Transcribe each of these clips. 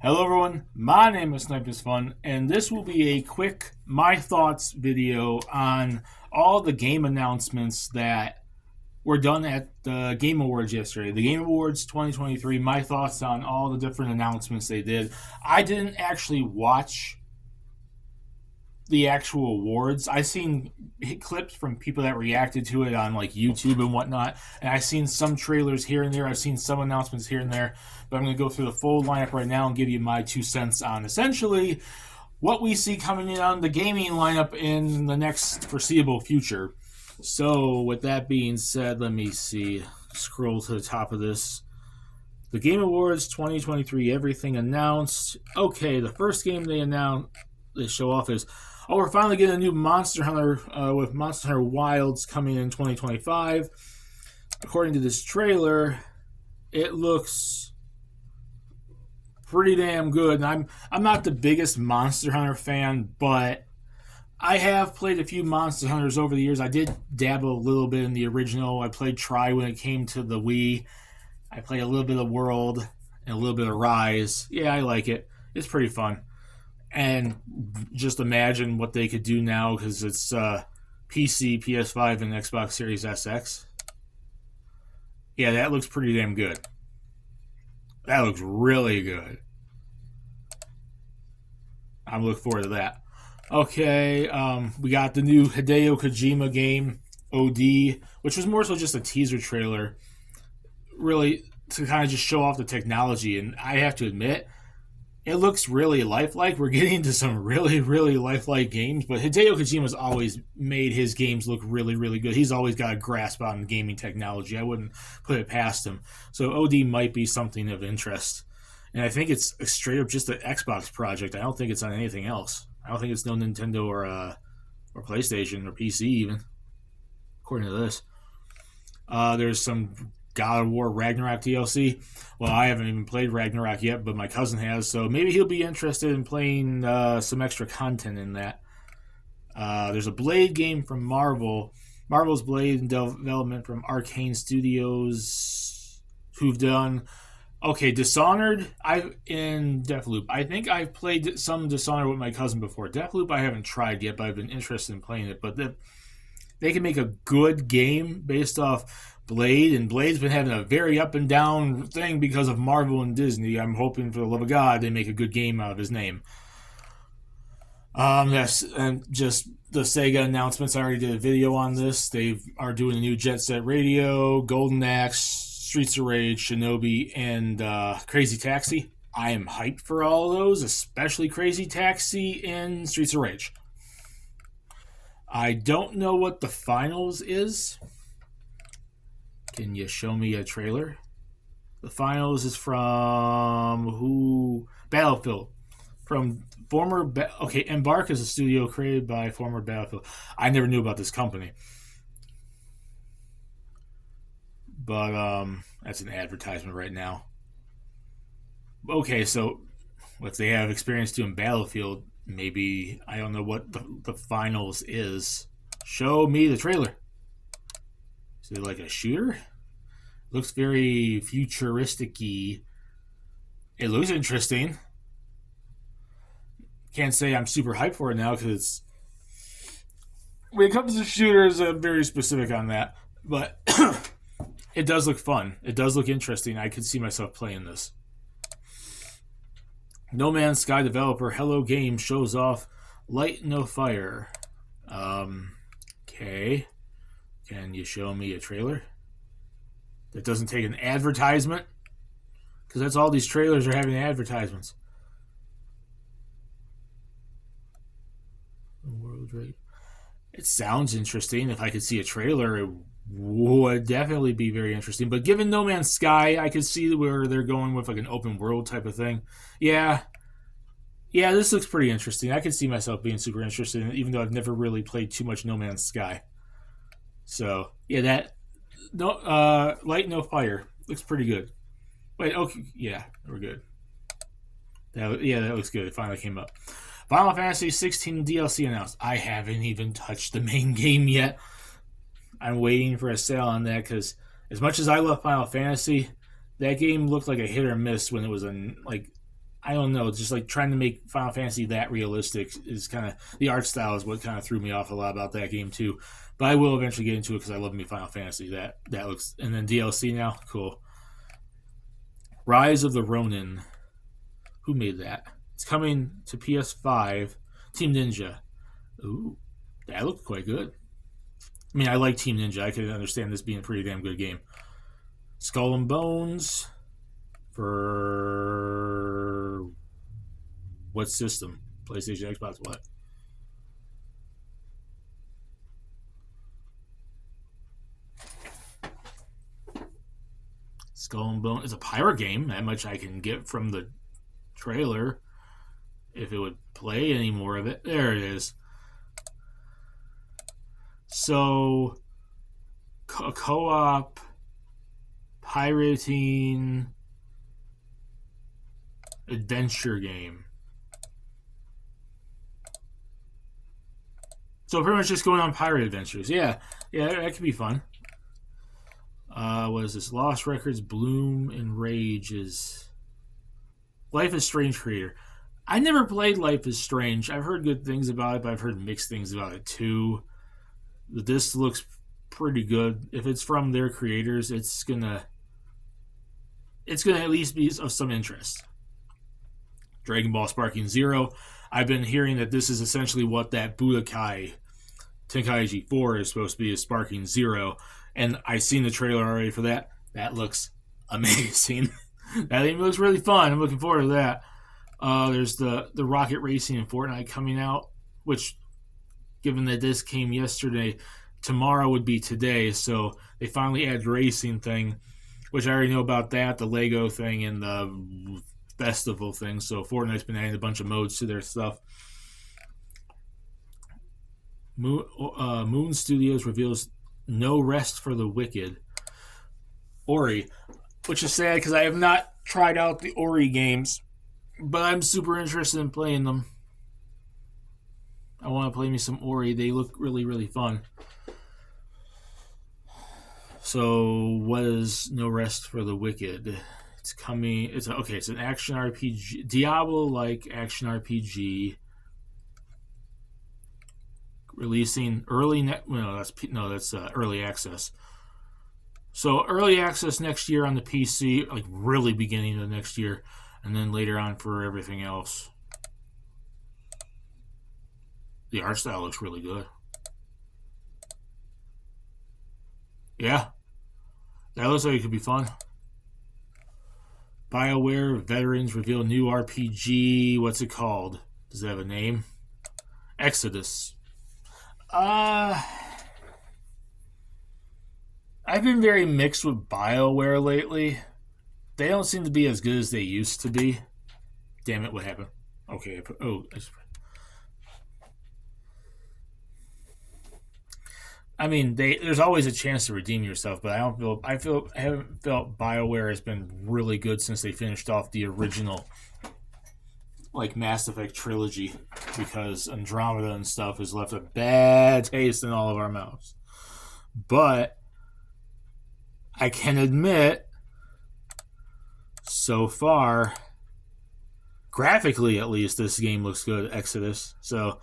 Hello everyone, my name is Snipers Fun, and this will be a quick my thoughts video on all the game announcements that were done at the Game Awards yesterday. The Game Awards 2023, my thoughts on all the different announcements they did. I didn't actually watch the actual awards. I seen clips from people that reacted to it on like YouTube and whatnot, and I've seen some trailers here and there. I've seen some announcements here and there, but I'm going to go through the full lineup right now and give you my 2 cents on essentially what we see coming in on the gaming lineup in the next foreseeable future. So, with that being said, let me see. Scroll to the top of this. The Game Awards 2023, everything announced. Okay, the first game they show off is, we're finally getting a new Monster Hunter with Monster Hunter Wilds coming in 2025. According to this trailer, it looks pretty damn good. And I'm not the biggest Monster Hunter fan, but I have played a few Monster Hunters over the years. I did dabble a little bit in the original. I played Tri when it came to the Wii. I played a little bit of World and a little bit of Rise. Yeah, I like it. It's pretty fun. And just imagine what they could do now because it's PC, PS5, and Xbox Series SX. Yeah, that looks pretty damn good. That looks really good. I'm looking forward to that. Okay, we got the new Hideo Kojima game, OD, which was more so just a teaser trailer, really to kind of just show off the technology. And I have to admit, it looks really lifelike. We're getting into some really, really lifelike games, but Hideo Kojima's always made his games look really, really good. He's always got a grasp on gaming technology. I wouldn't put it past him. So OD might be something of interest. And I think it's straight up just an Xbox project. I don't think it's on anything else. I don't think it's no Nintendo or PlayStation or PC even, according to this. There's some God of War Ragnarok DLC. Well, I haven't even played Ragnarok yet, but my cousin has, so maybe he'll be interested in playing some extra content in that. There's a Blade game from Marvel. Marvel's Blade in development from Arcane Studios, who've done Dishonored. In Deathloop. I think I've played some Dishonored with my cousin before. Deathloop I haven't tried yet, but I've been interested in playing it. But they can make a good game based off Blade, and Blade's been having a very up and down thing because of Marvel and Disney. I'm hoping for the love of God they make a good game out of his name. Yes, and just the Sega announcements. I already did a video on this. They are doing a new Jet Set Radio, Golden Axe, Streets of Rage, Shinobi, and Crazy Taxi. I am hyped for all of those, especially Crazy Taxi and Streets of Rage. I don't know what the finals is. Can you show me a trailer? The finals is from who? Battlefield. From former... Embark is a studio created by former Battlefield. I never knew about this company. But that's an advertisement right now. Okay, so if they have experience doing Battlefield, maybe, I don't know what the finals is. Show me the trailer. Is it like a shooter? Looks very futuristic-y. It looks interesting. Can't say I'm super hyped for it now because when it comes to shooters, I'm very specific on that. But it does look fun. It does look interesting. I could see myself playing this. No Man's Sky developer Hello Games shows off Light No Fire. Okay. Can you show me a trailer that doesn't take an advertisement? Because that's all these trailers are having, advertisements. World Rate. It sounds interesting. If I could see a trailer, it would definitely be very interesting. But given No Man's Sky, I could see where they're going with like an open world type of thing. Yeah, this looks pretty interesting. I could see myself being super interested in it, even though I've never really played too much No Man's Sky. So yeah, Light No Fire looks pretty good. Wait, okay, yeah, we're good. That looks good. It finally came up. Final Fantasy 16 DLC announced. I haven't even touched the main game yet. I'm waiting for a sale on that because as much as I love Final Fantasy, that game looked like a hit or miss when it was I don't know, just like trying to make Final Fantasy that realistic is kind of the art style is what kind of threw me off a lot about that game too. But I will eventually get into it because I love me Final Fantasy. That looks, and then DLC now, cool. Rise of the Ronin. Who made that? It's coming to PS5. Team Ninja. Ooh, that looked quite good. I mean, I like Team Ninja. I can understand this being a pretty damn good game. Skull and Bones for what system? PlayStation, Xbox, what? Skull and Bones. It's a pirate game. That much I can get from the trailer. If it would play any more of it. There it is. So, co-op, pirating, adventure game. So pretty much just going on pirate adventures. Yeah, that could be fun. What is this? Lost Records, Bloom, and Rage is... Life is Strange creator. I never played Life is Strange. I've heard good things about it, but I've heard mixed things about it too. This looks pretty good. If it's from their creators, it's gonna at least be of some interest. Dragon Ball Sparking Zero. I've been hearing that this is essentially what that Budokai Tenkaichi 4 is supposed to be, is Sparking Zero. And I've seen the trailer already for that. That looks amazing. That even looks really fun. I'm looking forward to that. There's the Rocket Racing in Fortnite coming out, which, given that this came yesterday, tomorrow would be today. So they finally add the racing thing, which I already know about that, the Lego thing, and the festival thing. So Fortnite's been adding a bunch of modes to their stuff. Moon Studios reveals No Rest for the Wicked. Ori, which is sad because I have not tried out the Ori games, but I'm super interested in playing them. I want to play me some Ori. They look really, really fun. So, what is No Rest for the Wicked? It's coming. It's an action RPG, Diablo-like action RPG. Releasing early. That's early access. So early access next year on the PC, like really beginning of next year, and then later on for everything else. The art style looks really good. Yeah, that looks like it could be fun. BioWare veterans reveal new RPG. What's it called? Does it have a name? Exodus. I've been very mixed with BioWare lately. They don't seem to be as good as they used to be. Damn it, what happened? Okay, I mean, there's always a chance to redeem yourself, but I haven't felt BioWare has been really good since they finished off the original like Mass Effect trilogy, because Andromeda and stuff has left a bad taste in all of our mouths. But I can admit, so far, graphically at least, this game looks good, Exodus. So,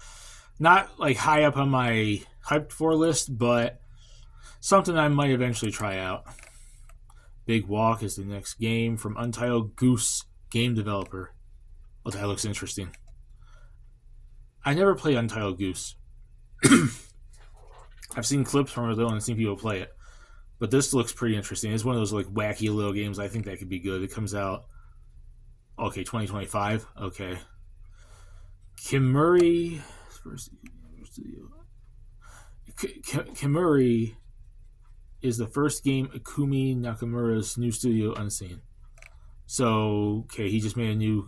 not like high up on my hyped for list, but something I might eventually try out. Big Walk is the next game from Untitled Goose game developer. Oh, that looks interesting. I never played Untitled Goose. I've seen clips from it though, and I've seen people play it. But this looks pretty interesting. It's one of those like wacky little games. I think that could be good. It comes out 2025. Okay. Kimuri is the first game Ikumi Nakamura's new studio Unseen. So, okay, he just made a new...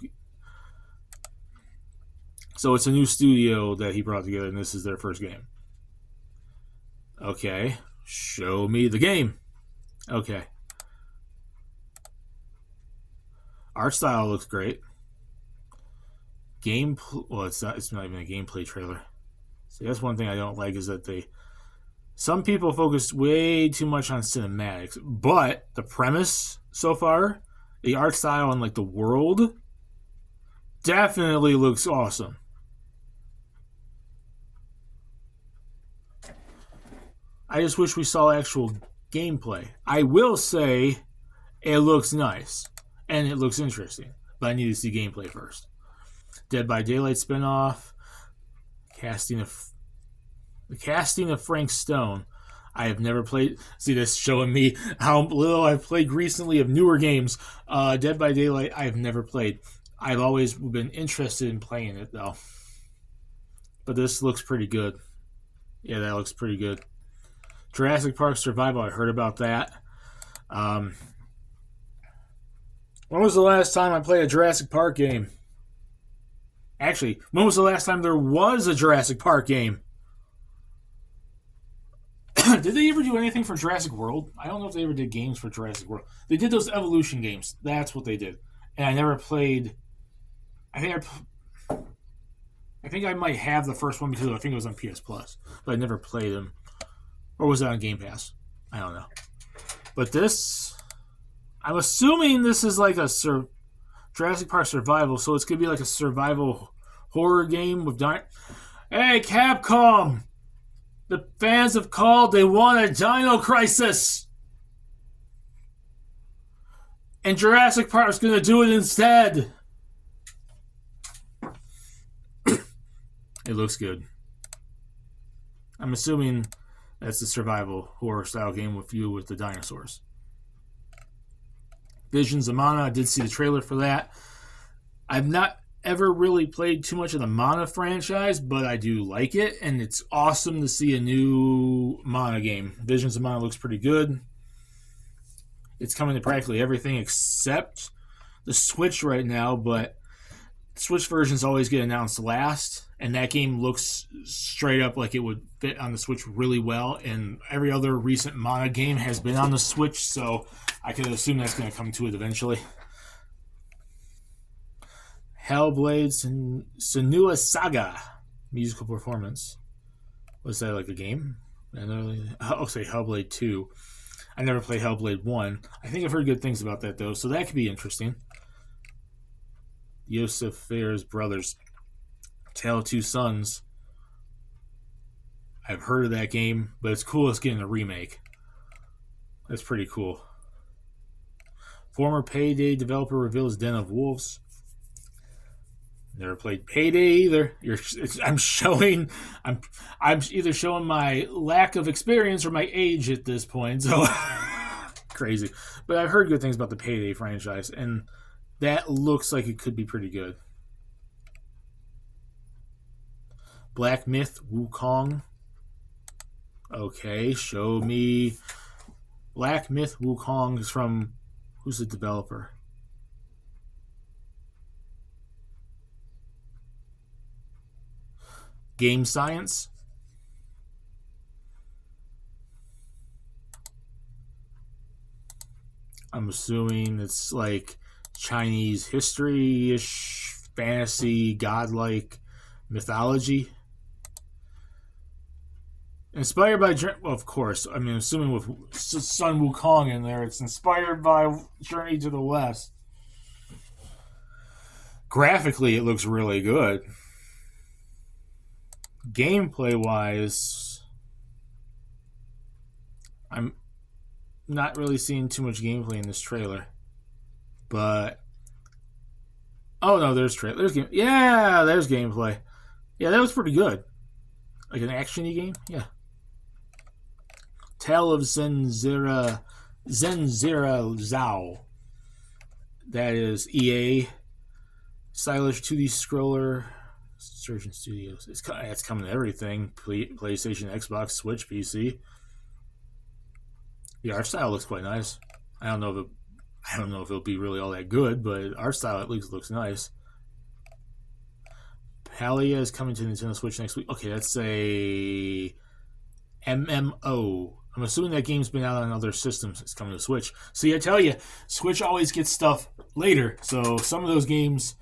So it's a new studio that he brought together, and this is their first game. Okay. Show me the game. Okay. Art style looks great. Well, it's not even a gameplay trailer. See, that's one thing I don't like, is that some people focus way too much on cinematics, but the premise so far, the art style and like the world definitely looks awesome. I just wish we saw actual gameplay. I will say it looks nice and it looks interesting, but I need to see gameplay first. Dead by Daylight spinoff, the casting of Frank Stone. I have never played. See, this showing me how little I've played recently of newer games. Dead by Daylight, I have never played. I've always been interested in playing it though. But this looks pretty good. Yeah, that looks pretty good. Jurassic Park Survival, I heard about that. When was the last time I played a Jurassic Park game? Actually, when was the last time there was a Jurassic Park game? Did they ever do anything for Jurassic World? I don't know if they ever did games for Jurassic World. They did those Evolution games. That's what they did. And I never played. I think I might have the first one because I think it was on PS Plus, but I never played them. Or was it on Game Pass? I don't know. But this, I'm assuming this is like a Jurassic Park Survival, so it's gonna be like a survival horror game with Hey, Capcom! The fans have called. They want a Dino Crisis, and Jurassic Park's gonna do it instead. It looks good. I'm assuming that's a survival horror style game with you with the dinosaurs. Visions of Mana, I did see the trailer for that. I've not ever really played too much of the Mana franchise, but I do like it, and it's awesome to see a new Mana game. Visions of Mana looks pretty good. It's coming to practically everything except the Switch right now, but Switch versions always get announced last, and that game looks straight up like it would fit on the Switch really well, and every other recent Mana game has been on the Switch, so I can assume that's going to come to it eventually. Hellblade Senua's Saga musical performance. Was that like a game? I'll say Hellblade 2. I never played Hellblade 1. I think I've heard good things about that though, so that could be interesting. Joseph Fares Brothers. Tale of Two Sons. I've heard of that game, but it's cool it's getting a remake. That's pretty cool. Former Payday developer reveals Den of Wolves. Never played Payday either. I'm either showing my lack of experience or my age at this point. So crazy. But I've heard good things about the Payday franchise, and that looks like it could be pretty good. Black Myth Wukong. Okay, show me. Black Myth Wukong is from, who's the developer? Game Science. I'm assuming it's like Chinese history-ish, fantasy, godlike mythology. Inspired by, well, of course, I mean, assuming with Sun Wukong in there, it's inspired by Journey to the West. Graphically, it looks really good. Gameplay-wise, I'm not really seeing too much gameplay in this trailer. But, oh no, there's trailer. There's game. Yeah, there's gameplay. Yeah, that was pretty good. Like an action-y game? Yeah. Tale of Zenzira Zhao. That is EA. Stylish 2D scroller. Surgeon Studios. It's coming to everything. PlayStation, Xbox, Switch, PC. The art style looks quite nice. I don't know if it'll be really all that good, but art style at least looks nice. Palia is coming to Nintendo Switch next week. Okay, that's a MMO. I'm assuming that game's been out on other systems. It's coming to Switch. See, I tell you, Switch always gets stuff later. So some of those games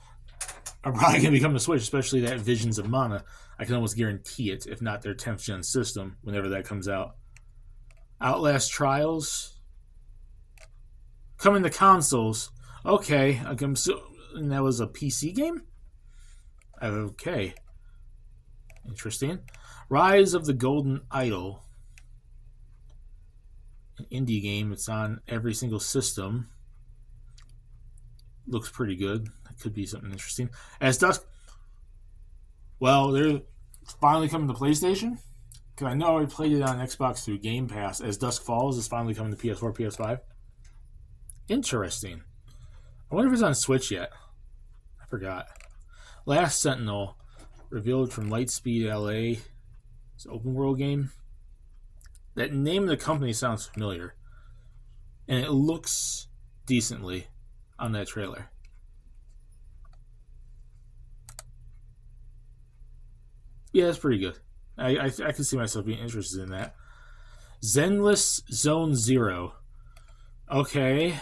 are probably going to be coming to Switch, especially that Visions of Mana. I can almost guarantee it, if not their 10th gen system, whenever that comes out. Outlast Trials. Coming to consoles. Okay. And that was a PC game? Okay. Interesting. Rise of the Golden Idol. An indie game. It's on every single system. Looks pretty good. That could be something interesting. As Dusk. Well, they're finally coming to PlayStation. Because I know I played it on Xbox through Game Pass. As Dusk Falls is finally coming to PS4, PS5. Interesting. I wonder if it's on Switch yet. I forgot. Last Sentinel, revealed from Lightspeed LA. It's an open world game. That name of the company sounds familiar. And it looks decently on that trailer. Yeah, that's pretty good. I can see myself being interested in that. Zenless Zone Zero. Okay.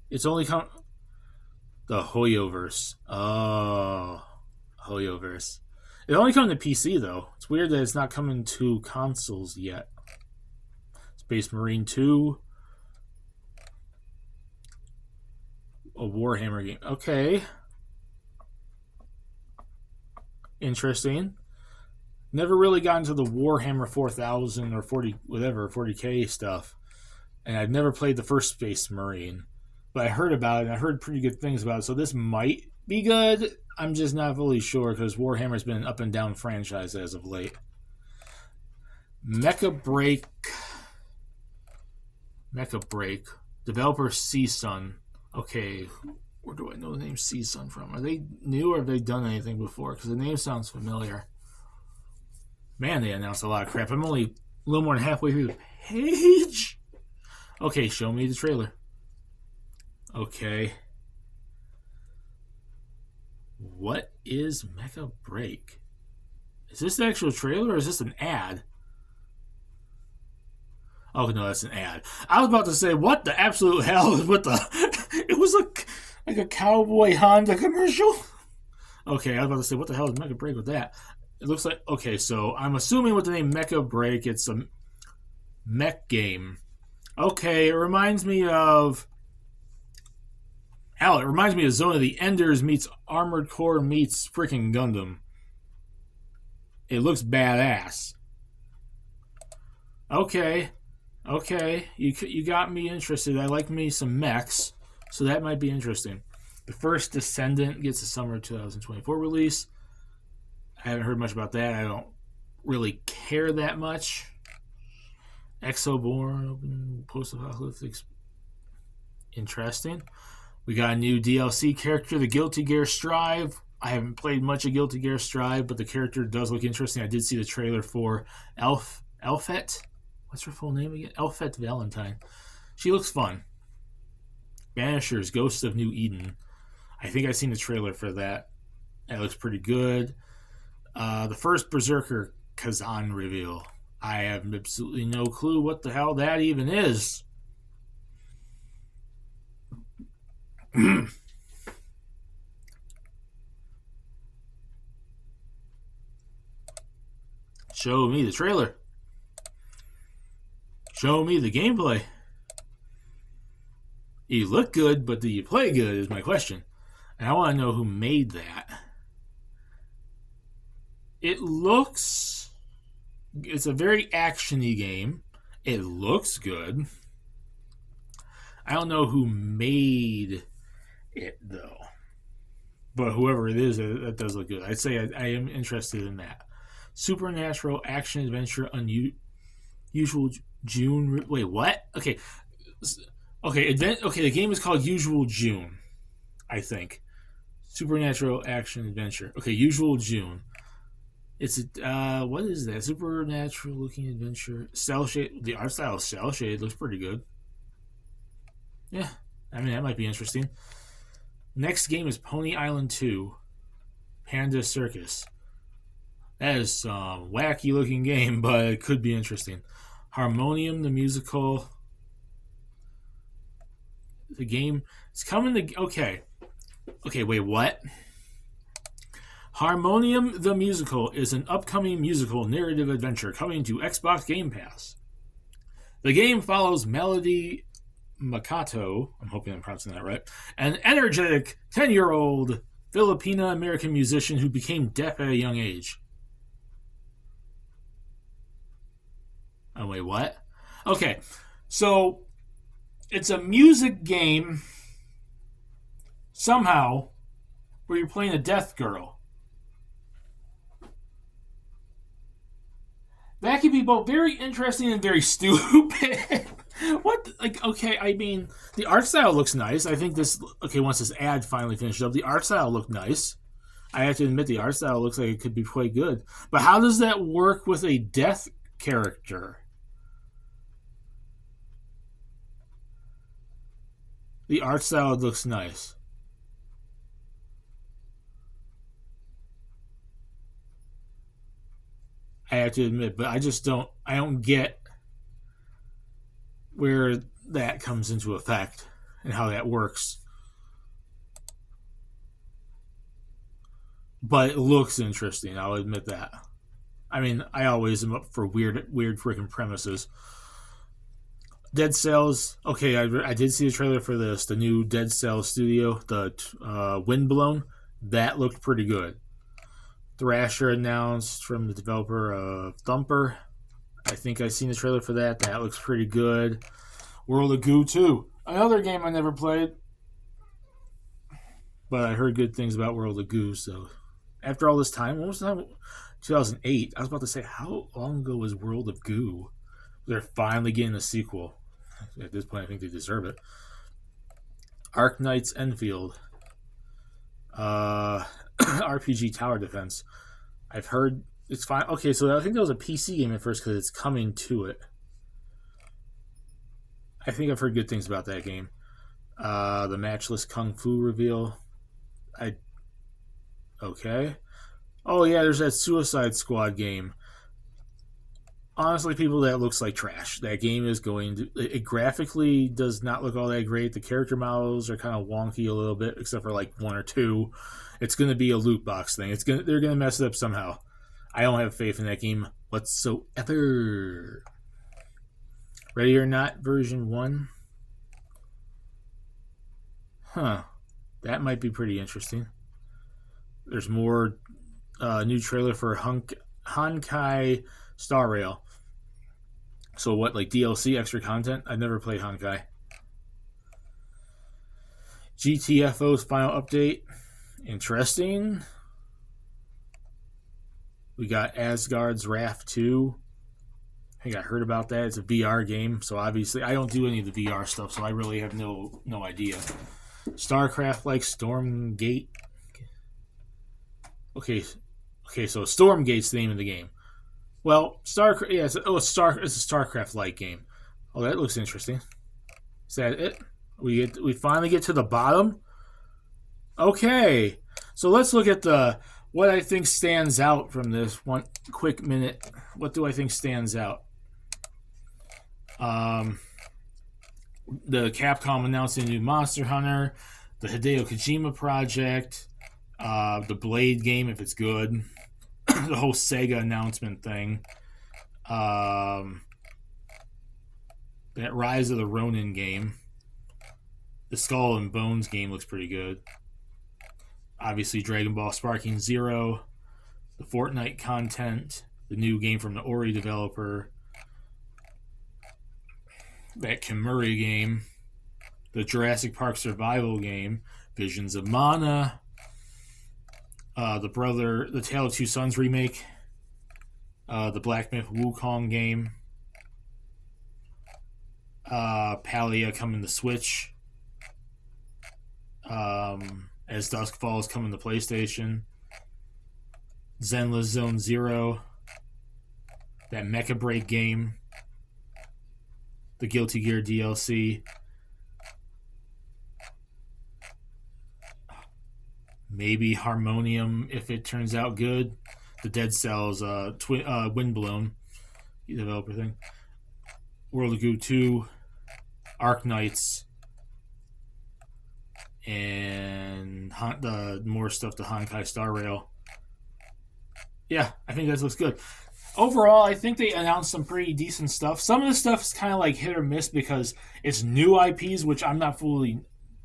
It's only the Hoyoverse. Oh, Hoyoverse. It only comes to PC though. It's weird that it's not coming to consoles yet. Space Marine 2. A Warhammer game. Okay. Interesting. Never really got into the Warhammer 4000 or 40K stuff. And I've never played the first Space Marine. But I heard about it, and I heard pretty good things about it. So this might be good. I'm just not fully sure, because Warhammer's been an up and down franchise as of late. Mecha Break. Developer CSUN. Okay, where do I know the name CSUN from? Are they new or have they done anything before? Because the name sounds familiar. Man, they announced a lot of crap. I'm only a little more than halfway through the page. Okay, show me the trailer. Okay. What is Mecha Break? Is this the actual trailer or is this an ad? Oh, no, that's an ad. I was about to say, what the absolute hell is with the... It was like a Cowboy Honda commercial. Okay, I was about to say, what the hell is Mecha Break with that? It looks like... Okay, so I'm assuming with the name Mecha Break, it's a mech game. Okay, it reminds me of... Hell, it reminds me of Zone of the Enders meets Armored Core meets freaking Gundam. It looks badass. Okay, you got me interested. I like me some mechs, so that might be interesting. The first Descendant gets a summer 2024 release. I haven't heard much about that. I don't really care that much. Exoborn, open post-apocalyptic. Interesting. We got a new DLC character, the Guilty Gear Strive. I haven't played much of Guilty Gear Strive, but the character does look interesting. I did see the trailer for Elfette. What's her full name again? Elfette Valentine. She looks fun. Banishers, Ghosts of New Eden. I think I've seen the trailer for that. That looks pretty good. The first Berserker Kazan reveal. I have absolutely no clue what the hell that even is. Show me the trailer. Show me the gameplay. You look good, but do you play good is my question. And I want to know who made that. It's a very actiony game. It looks good. I don't know who made it, though. But whoever it is, that does look good. I'd say I am interested in that. Supernatural action adventure unusual June. Wait, what? Okay. The game is called Usual June, I think. Supernatural action adventure. Okay, Usual June. It's what is that? Supernatural looking adventure. Cell shade. The art style of cell shade looks pretty good. Yeah, I mean that might be interesting. Next game is Pony Island 2, Panda Circus. That is some wacky looking game, but it could be interesting. Harmonium the musical. The game it's coming to okay, wait, what? Harmonium the Musical is an upcoming musical narrative adventure coming to Xbox Game Pass. The game follows Melody Makato, I'm hoping I'm pronouncing that right, an energetic 10-year-old Filipino-American musician who became deaf at a young age. Oh, wait, what? Okay, so it's a music game somehow where you're playing a deaf girl. That could be both very interesting and very stupid. What? Like, okay, I mean, the art style looks nice. I think this. Okay, once this ad finally finished up, the art style looked nice. I have to admit, the art style looks like it could be quite good. But how does that work with a deaf character? The art style looks nice. I have to admit, but I just don't. I don't get where that comes into effect and how that works. But it looks interesting. I'll admit that. I mean, I always am up for weird freaking premises. Dead Cells. Okay, I did see the trailer for this, the new Dead Cells studio, the Windblown. That looked pretty good. Thrasher announced from the developer of Thumper. I think I've seen the trailer for that. That looks pretty good. World of Goo 2. Another game I never played. But I heard good things about World of Goo, so after all this time, what was the time? 2008. I was about to say, how long ago was World of Goo? They're finally getting a sequel. At this point, I think they deserve it. Arknights Enfield. RPG Tower Defense. I've heard it's fine. Okay, so I think that was a PC game at first because it's coming to it. I think I've heard good things about that game. The Matchless Kung Fu reveal. Okay. Oh yeah, there's that Suicide Squad game. Honestly, people, that looks like trash. That game is going to. It graphically does not look all that great. The character models are kind of wonky a little bit, except for like one or two. It's going to be a loot box thing. They're going to mess it up somehow. I don't have faith in that game whatsoever. Ready or Not version 1. Huh. That might be pretty interesting. There's more new trailer for Honkai Star Rail. So what, like DLC, extra content? I've never played Honkai. GTFO's final update. Interesting. We got Asgard's Wrath 2. I think I heard about that. It's a VR game, so obviously I don't do any of the VR stuff, so I really have no idea. StarCraft like Stormgate. Okay, so Stormgate's the name of the game. Well, StarCraft, yeah, it's a StarCraft-like game. Oh, that looks interesting. Is that it? We finally get to the bottom. Okay, so let's look at what I think stands out from this one quick minute. What do I think stands out? The Capcom announcing a new Monster Hunter, the Hideo Kojima project, the Blade game if it's good, the whole Sega announcement thing, that Rise of the Ronin game, the Skull and Bones game looks pretty good. Obviously, Dragon Ball Sparking Zero, the Fortnite content, the new game from the Ori developer, that Kimuri game, the Jurassic Park Survival game, Visions of Mana, the Tale of Two Sons remake, the Black Myth Wukong game, Palia coming to Switch, As Dusk Falls coming to PlayStation, Zenless Zone Zero, that Mecha Break game, the Guilty Gear DLC, maybe Harmonium if it turns out good, the Dead Cells Windblown developer thing, World of Goo 2, Arknights, and the more stuff to Honkai Star Rail. Yeah, I think that looks good. Overall, I think they announced some pretty decent stuff. Some of the stuff is kind of like hit or miss because it's new IPs, which I'm not fully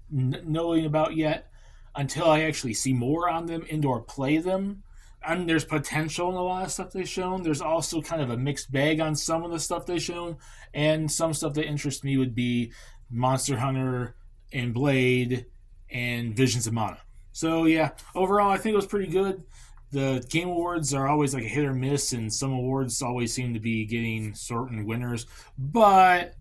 knowing about yet. until I actually see more on them and/or play them. And there's potential in a lot of stuff they've shown. There's also kind of a mixed bag on some of the stuff they've shown, and some stuff that interests me would be Monster Hunter and Blade and Visions of Mana. So yeah, overall I think it was pretty good. The Game Awards are always like a hit or miss, and some awards always seem to be getting certain winners. But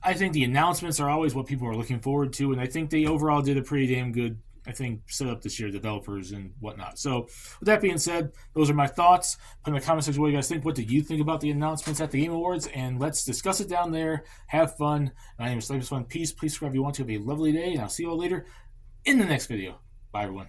I think the announcements are always what people are looking forward to, and I think they overall did a pretty damn good, I think, setup this year, developers and whatnot. So, with that being said, those are my thoughts. Put in the comment section what you guys think. What did you think about the announcements at the Game Awards? And let's discuss it down there. Have fun. My name is Slavus Fun. Peace. Please subscribe if you want to. Have a lovely day, and I'll see you all later in the next video. Bye, everyone.